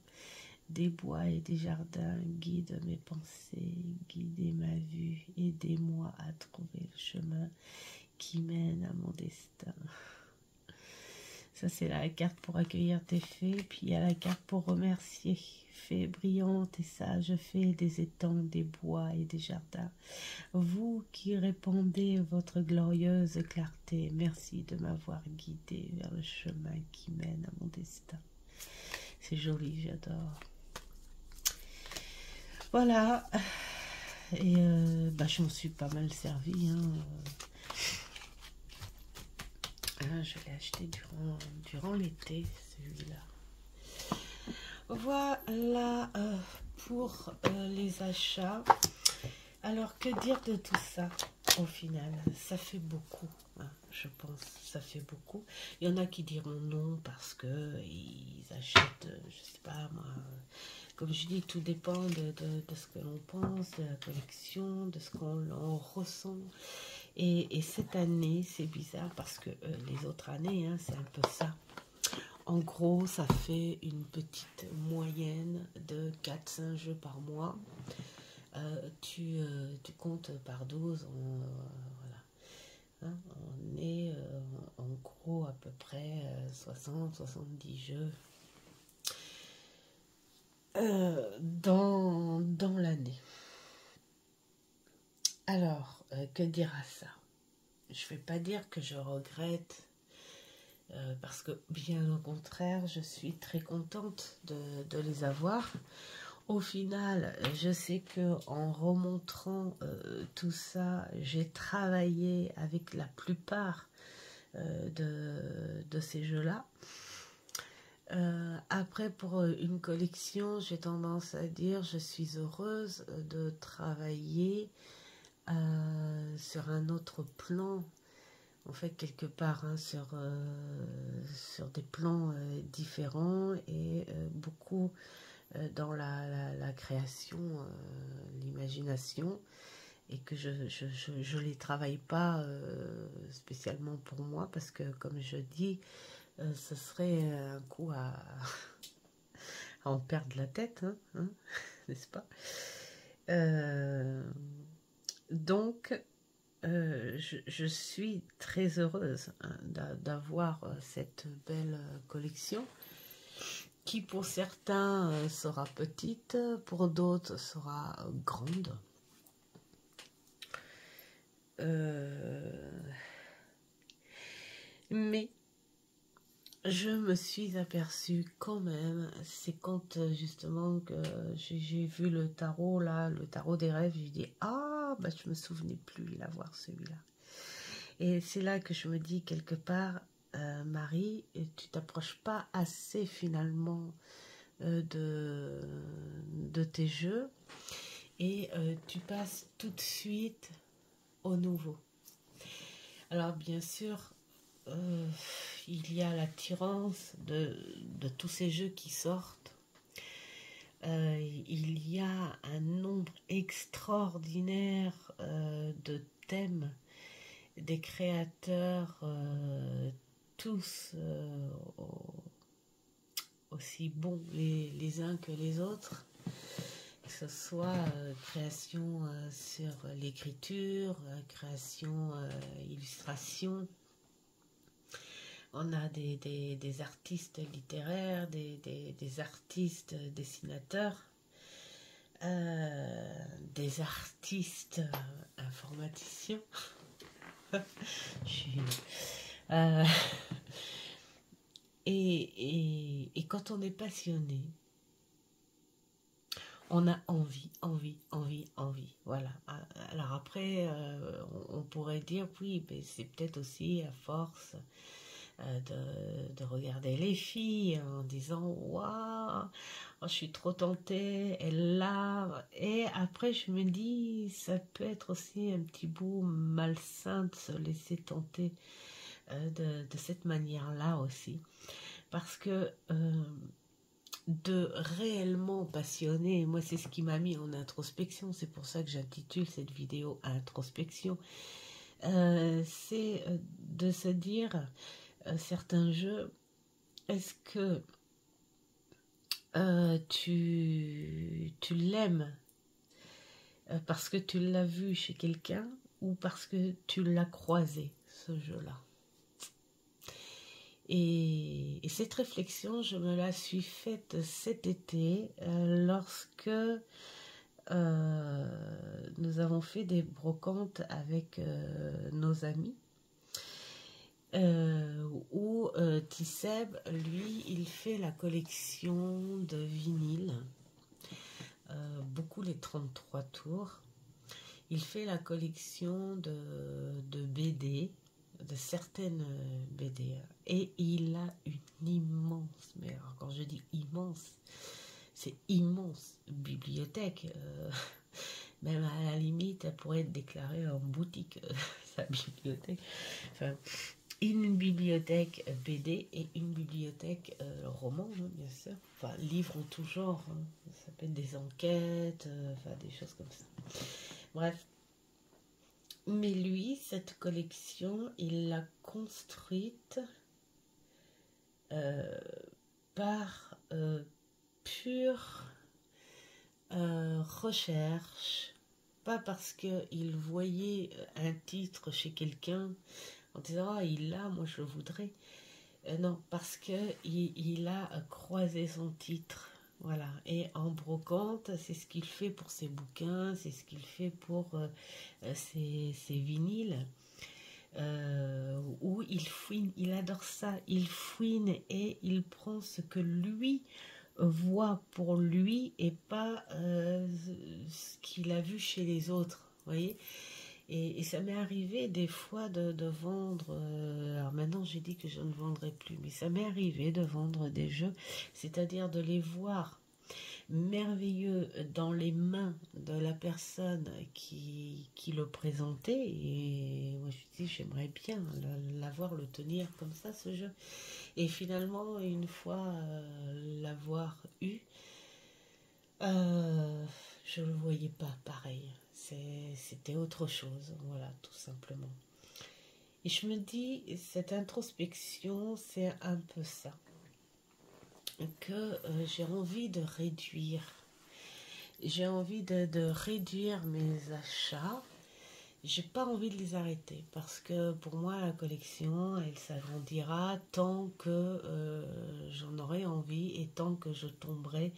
des bois et des jardins, guide mes pensées, guidez ma vue, aidez-moi à trouver le chemin qui mène à mon destin. Ça, c'est la carte pour accueillir tes fées. Puis il y a la carte pour remercier. Fées brillantes et sages, fées des étangs, des bois et des jardins. Vous qui répandez votre glorieuse clarté, merci de m'avoir guidé vers le chemin qui mène à mon destin. C'est joli, j'adore. Voilà. Et je m'en suis pas mal servi, hein. Je l'ai acheté durant l'été, celui-là. Voilà pour les achats. Alors, que dire de tout ça au final? Ça fait beaucoup, hein, je pense, ça fait beaucoup. Il y en a qui diront non parce que ils achètent, je sais pas moi, comme je dis, tout dépend de ce que l'on pense, de la collection, de ce qu'on ressent. Et cette année, c'est bizarre parce que les autres années, hein, c'est un peu ça. En gros, ça fait une petite moyenne de 4-5 jeux par mois. Tu comptes par 12, voilà. Hein, on est en gros à peu près 60-70 jeux dans l'année. Alors, que dire à ça? Je ne vais pas dire que je regrette, parce que bien au contraire, je suis très contente de les avoir. Au final, je sais que en remontrant tout ça, j'ai travaillé avec la plupart de ces jeux-là. Après, pour une collection, j'ai tendance à dire je suis heureuse de travailler sur un autre plan, en fait quelque part, hein, sur des plans différents et beaucoup dans la création, l'imagination, et que je les travaille pas spécialement pour moi parce que, comme je dis, ce serait un coup à en perdre la tête, hein, n'est-ce pas? Donc, je suis très heureuse, hein, d'avoir cette belle collection qui pour certains sera petite, pour d'autres sera grande. Mais je me suis aperçue quand même, c'est quand justement que j'ai vu le tarot là, le tarot des rêves, j'ai dit ah bah je me souvenais plus l'avoir celui-là. Et c'est là que je me dis quelque part, Marie, tu t'approches pas assez finalement de tes jeux et tu passes tout de suite au nouveau. Alors bien sûr, il y a l'attirance de tous ces jeux qui sortent. il y a un nombre extraordinaire de thèmes, des créateurs, tous aussi bons les uns que les autres, que ce soit création sur l'écriture, création, illustration. On a des artistes littéraires, des artistes dessinateurs, des artistes informaticiens. euh, et quand on est passionné, on a envie. Voilà. Alors après, on pourrait dire, oui, mais c'est peut-être aussi à force de regarder les filles en disant waouh, je suis trop tentée, elle l'a. Et après, je me dis, ça peut être aussi un petit bout malsain de se laisser tenter de cette manière-là aussi. Parce que de réellement passionner, moi c'est ce qui m'a mis en introspection, c'est pour ça que j'intitule cette vidéo Introspection, c'est de se dire certains jeux, est-ce que tu l'aimes parce que tu l'as vu chez quelqu'un ou parce que tu l'as croisé, ce jeu-là. Et cette réflexion, je me la suis faite cet été lorsque nous avons fait des brocantes avec nos amis. Où Tisseb, lui, il fait la collection de vinyles, beaucoup les 33 tours. Il fait la collection de BD, de certaines BD. Et il a une immense, mais alors quand je dis immense, c'est immense bibliothèque. Même à la limite, elle pourrait être déclarée en boutique, sa bibliothèque. Enfin, une bibliothèque BD et une bibliothèque roman, hein, bien sûr. Enfin, livres en tout genre. Hein. Ça peut être des enquêtes, enfin, des choses comme ça. Bref. Mais lui, cette collection, il l'a construite par pure recherche. Pas parce qu'il voyait un titre chez quelqu'un en disant ah, il l'a, moi je le voudrais. Non, parce que il a croisé son titre. Voilà. Et en brocante, c'est ce qu'il fait pour ses bouquins, c'est ce qu'il fait pour ses vinyles. Où il fouine, il adore ça, il fouine et il prend ce que lui voit pour lui et pas ce qu'il a vu chez les autres, vous voyez. Et ça m'est arrivé des fois de vendre, alors maintenant j'ai dit que je ne vendrai plus, mais ça m'est arrivé de vendre des jeux, c'est-à-dire de les voir merveilleux dans les mains de la personne qui le présentait. Et moi je me dis j'aimerais bien l'avoir, le tenir comme ça, ce jeu. Et finalement, une fois l'avoir eu, je le voyais pas pareil. C'était autre chose, voilà, tout simplement. Et je me dis, cette introspection, c'est un peu ça. Que j'ai envie de réduire. J'ai envie de réduire mes achats. J'ai pas envie de les arrêter parce que pour moi la collection elle s'agrandira tant que j'en aurai envie et tant que je tomberai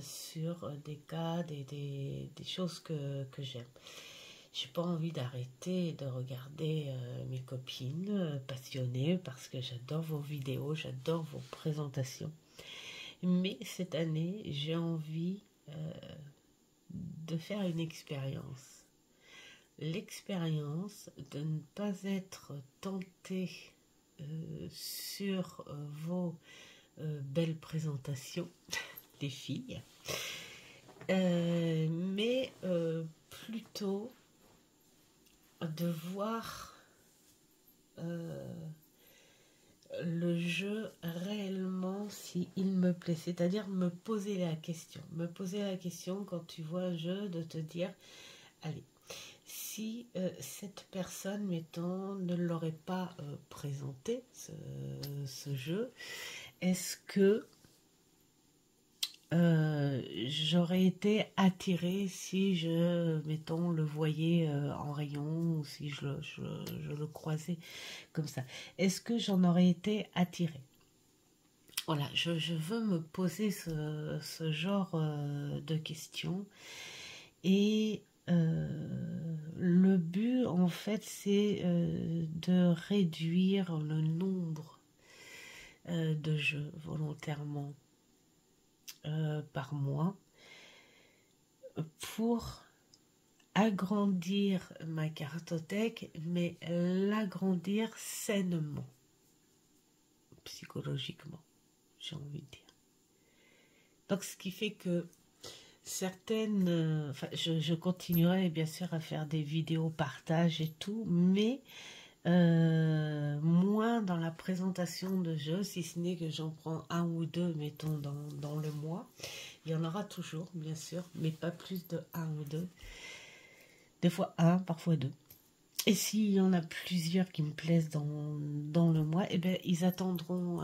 sur des cas, des choses que j'aime. J'ai pas envie d'arrêter de regarder mes copines passionnées parce que j'adore vos vidéos, j'adore vos présentations. Mais cette année, j'ai envie de faire une expérience. L'expérience de ne pas être tenté sur vos belles présentations des filles, mais plutôt de voir le jeu réellement si il me plaît, c'est-à-dire me poser la question quand tu vois un jeu, de te dire, allez, si cette personne, mettons, ne l'aurait pas présenté, ce jeu, est-ce que j'aurais été attirée si je, mettons, le voyais en rayon ou si je le croisais comme ça. Est-ce que j'en aurais été attirée? Voilà, je veux me poser ce genre de questions. Et le but, en fait, c'est de réduire le nombre de jeux volontairement par mois pour agrandir ma cartothèque, mais l'agrandir sainement, psychologiquement, j'ai envie de dire. Donc, ce qui fait que certaines... enfin, je continuerai bien sûr à faire des vidéos partage et tout, mais moins dans la présentation de jeux, si ce n'est que j'en prends un ou deux, mettons, dans le mois. Il y en aura toujours, bien sûr, mais pas plus de un ou deux. Des fois un, parfois deux. Et s'il y en a plusieurs qui me plaisent dans le mois, eh ben, ils attendront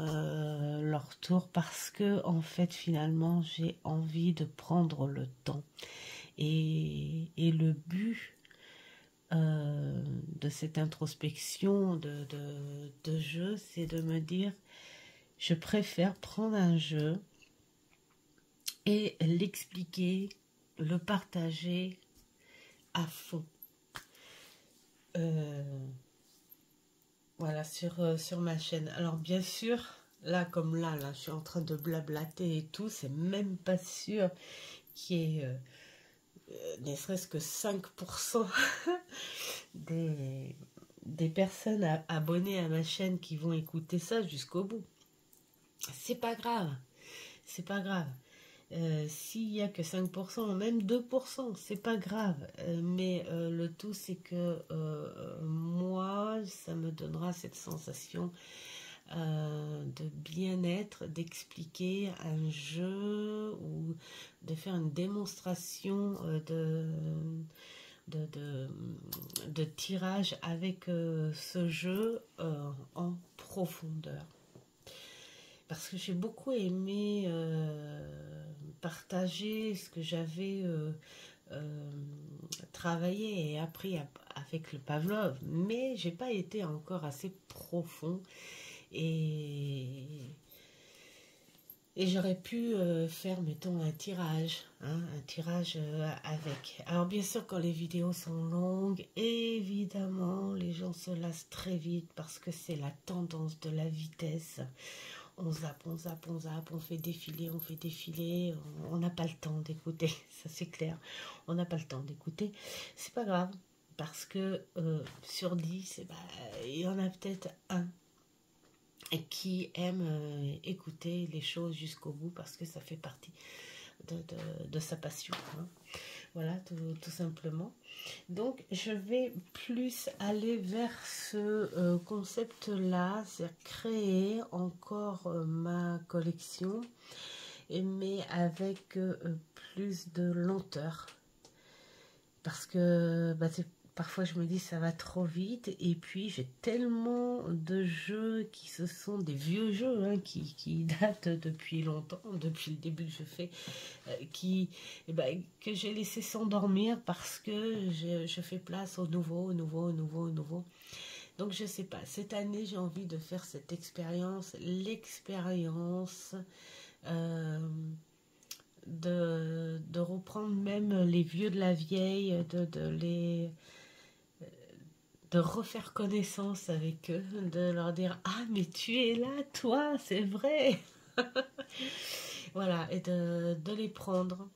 leur tour parce que, en fait, finalement, j'ai envie de prendre le temps. Et le but de cette introspection de jeu, c'est de me dire, je préfère prendre un jeu et l'expliquer, le partager à fond. Voilà, sur ma chaîne. Alors bien sûr, là comme là, je suis en train de blablater et tout, c'est même pas sûr qu'il y ait ne serait-ce que 5% des personnes abonnées à ma chaîne qui vont écouter ça jusqu'au bout. C'est pas grave, c'est pas grave. S'il n'y a que 5%, même 2%, c'est pas grave. Mais le tout, c'est que moi, ça me donnera cette sensation de bien-être, d'expliquer un jeu ou de faire une démonstration de tirage avec ce jeu en profondeur. Parce que j'ai beaucoup aimé partager ce que j'avais travaillé et appris avec le Pavlov, mais j'ai pas été encore assez profond et j'aurais pu faire, mettons, un tirage avec. Alors bien sûr, quand les vidéos sont longues, évidemment, les gens se lassent très vite parce que c'est la tendance de la vitesse. On zappe, on zappe, on zappe, on fait défiler, on n'a pas le temps d'écouter, ça c'est clair, on n'a pas le temps d'écouter, c'est pas grave, parce que sur 10, il y en a peut-être un qui aime écouter les choses jusqu'au bout, parce que ça fait partie de sa passion, hein. Voilà, tout simplement. Donc, je vais plus aller vers ce concept-là, c'est créer encore ma collection, mais avec plus de lenteur. Parce que parfois je me dis ça va trop vite, et puis j'ai tellement de jeux qui sont des vieux jeux hein, qui datent depuis longtemps, depuis le début que je fais, que j'ai laissé s'endormir parce que je fais place au nouveau. Donc je sais pas, cette année j'ai envie de faire cette expérience, l'expérience de reprendre même les vieux de la vieille, de refaire connaissance avec eux, de leur dire « Ah, mais tu es là, toi, c'est vrai !» Voilà, et de les prendre,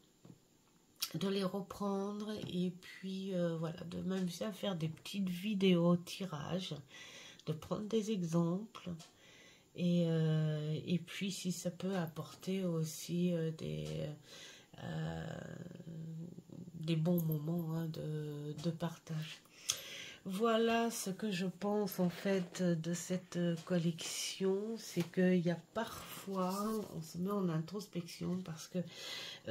de les reprendre, et puis voilà, de m'amuser à faire des petites vidéos tirages, de prendre des exemples, et puis si ça peut apporter aussi des bons moments hein, de partage. Voilà ce que je pense en fait de cette collection, c'est qu'il y a parfois, on se met en introspection parce que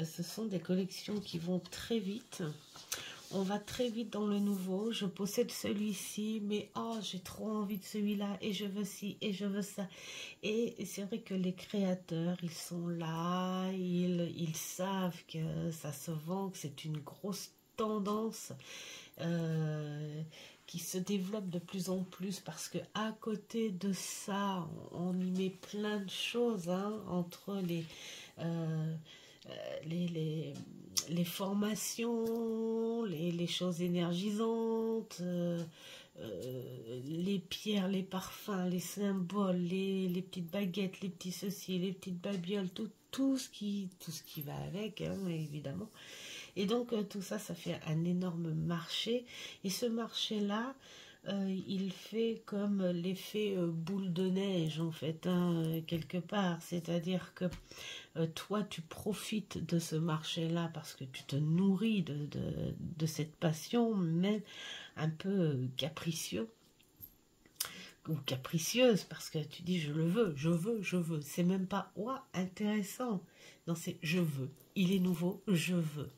ce sont des collections qui vont très vite. On va très vite dans le nouveau. Je possède celui-ci, mais oh, j'ai trop envie de celui-là et je veux ci et je veux ça. Et c'est vrai que les créateurs, ils sont là, ils savent que ça se vend, que c'est une grosse tendance qui se développe de plus en plus parce que à côté de ça, on y met plein de choses hein, entre les formations, les choses énergisantes, les pierres, les parfums, les symboles, les petites baguettes, les petits ceci, les petites babioles, tout ce qui va avec, hein, évidemment. Et donc tout ça, ça fait un énorme marché. Et ce marché-là, il fait comme l'effet boule de neige, en fait, hein, quelque part. C'est-à-dire que toi, tu profites de ce marché-là parce que tu te nourris de cette passion, même un peu capricieux ou capricieuse, parce que tu dis je le veux, je veux, je veux. C'est même pas ouah, intéressant. Non, c'est je veux. Il est nouveau, je veux.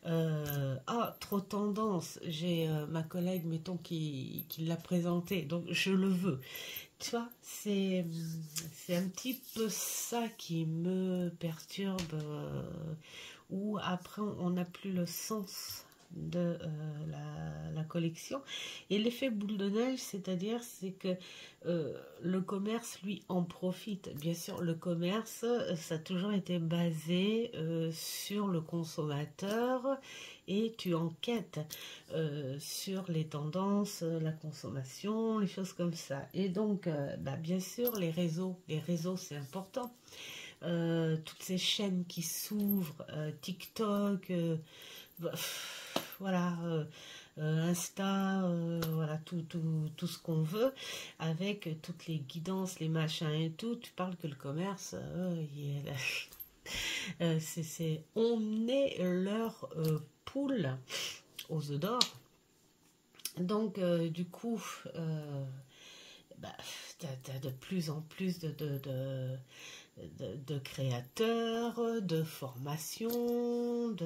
Ah, trop tendance. J'ai ma collègue, mettons, qui l'a présenté, donc je le veux. Tu vois, c'est un petit peu ça qui me perturbe, où après on n'a plus le sens de la collection. Et l'effet boule de neige, c'est-à-dire, c'est que le commerce, lui, en profite. Bien sûr, le commerce, ça a toujours été basé sur le consommateur et tu enquêtes sur les tendances, la consommation, les choses comme ça. Et donc, bah, bien sûr, les réseaux c'est important. Toutes ces chaînes qui s'ouvrent, TikTok, voilà, Insta, voilà, tout ce qu'on veut, avec toutes les guidances, les machins et tout. Tu parles que le commerce, on est leur poule aux œufs d'or. Donc, du coup, bah, t'as de plus en plus de créateurs, de formations,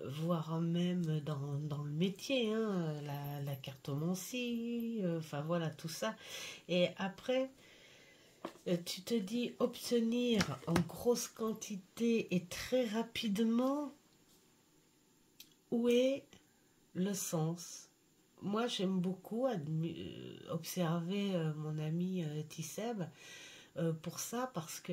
voire même dans le métier, hein, la cartomancie, enfin voilà, tout ça. Et après, tu te dis obtenir en grosse quantité et très rapidement, où est le sens? Moi, j'aime beaucoup observer mon ami Tisseb pour ça, parce que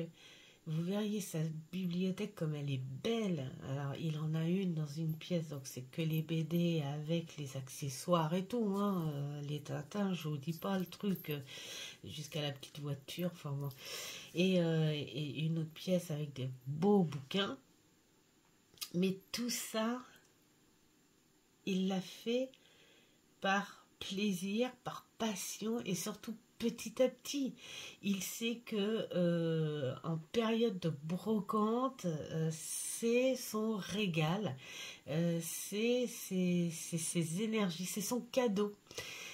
vous verriez sa bibliothèque comme elle est belle. Alors, il en a une dans une pièce, donc c'est que les BD avec les accessoires et tout, hein, les Tintins, je vous dis pas le truc, jusqu'à la petite voiture, enfin bon. Et une autre pièce avec des beaux bouquins. Mais tout ça, il l'a fait par plaisir, par passion et surtout petit à petit. Il sait que en période de brocante, c'est son régal, c'est ses énergies, c'est son cadeau.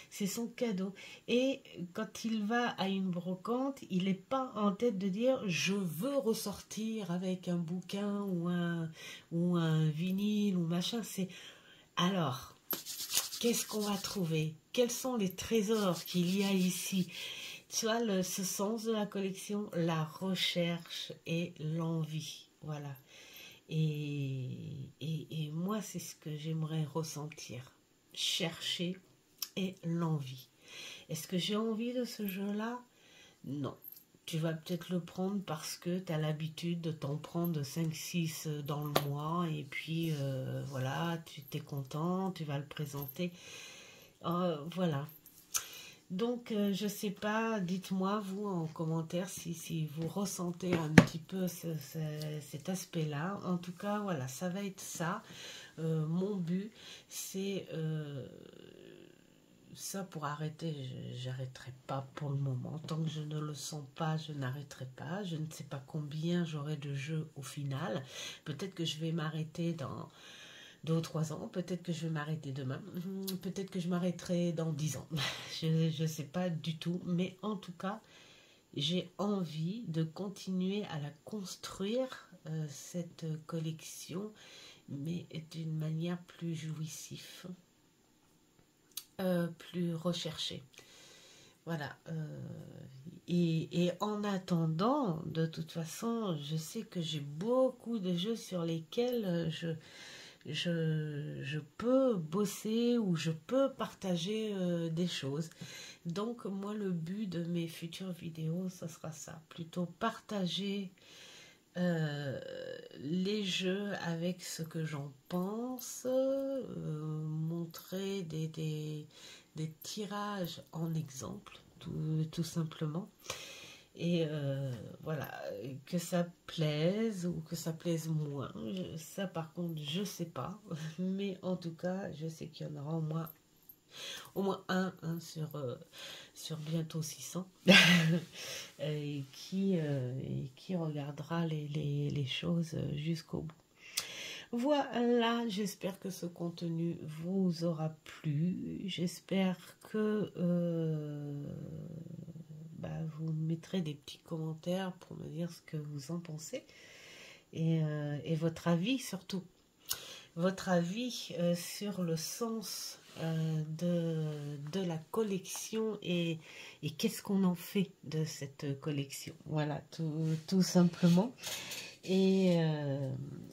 C'est son cadeau. Et quand il va à une brocante, il n'est pas en tête de dire je veux ressortir avec un bouquin ou un vinyle ou machin. C'est alors, qu'est-ce qu'on va trouver? Quels sont les trésors qu'il y a ici? Tu vois, ce sens de la collection, la recherche et l'envie. Voilà. Et moi, c'est ce que j'aimerais ressentir. Chercher et l'envie. Est-ce que j'ai envie de ce jeu-là? Non. Tu vas peut-être le prendre parce que tu as l'habitude de t'en prendre 5-6 dans le mois et puis voilà, tu t'es content, tu vas le présenter. Voilà. Donc, je sais pas, dites-moi, vous, en commentaire, si vous ressentez un petit peu cet aspect-là. En tout cas, voilà, ça va être ça. Mon but, c'est... ça, pour arrêter, j'arrêterai pas pour le moment. Tant que je ne le sens pas, je n'arrêterai pas. Je ne sais pas combien j'aurai de jeux au final. Peut-être que je vais m'arrêter 2 ou 3 ans. Peut-être que je vais m'arrêter demain. Peut-être que je m'arrêterai dans 10 ans. Je ne sais pas du tout. Mais en tout cas, j'ai envie de continuer à la construire, cette collection, mais d'une manière plus jouissive, plus recherchée. Voilà. Et en attendant, de toute façon, je sais que j'ai beaucoup de jeux sur lesquels je peux bosser ou je peux partager des choses. Donc moi, le but de mes futures vidéos, ce sera ça, plutôt partager les jeux avec ce que j'en pense, montrer des tirages en exemple, tout simplement. Et voilà, que ça plaise ou que ça plaise moins, ça par contre je sais pas, mais en tout cas je sais qu'il y en aura au moins un sur bientôt 600 et qui regardera les choses jusqu'au bout. Voilà, j'espère que ce contenu vous aura plu, j'espère que vous mettrez des petits commentaires pour me dire ce que vous en pensez et votre avis surtout. Votre avis sur le sens de la collection et qu'est-ce qu'on en fait de cette collection. Voilà, tout simplement. Et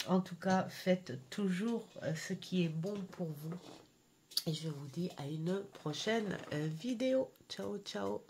en tout cas, faites toujours ce qui est bon pour vous. Et je vous dis à une prochaine vidéo. Ciao, ciao.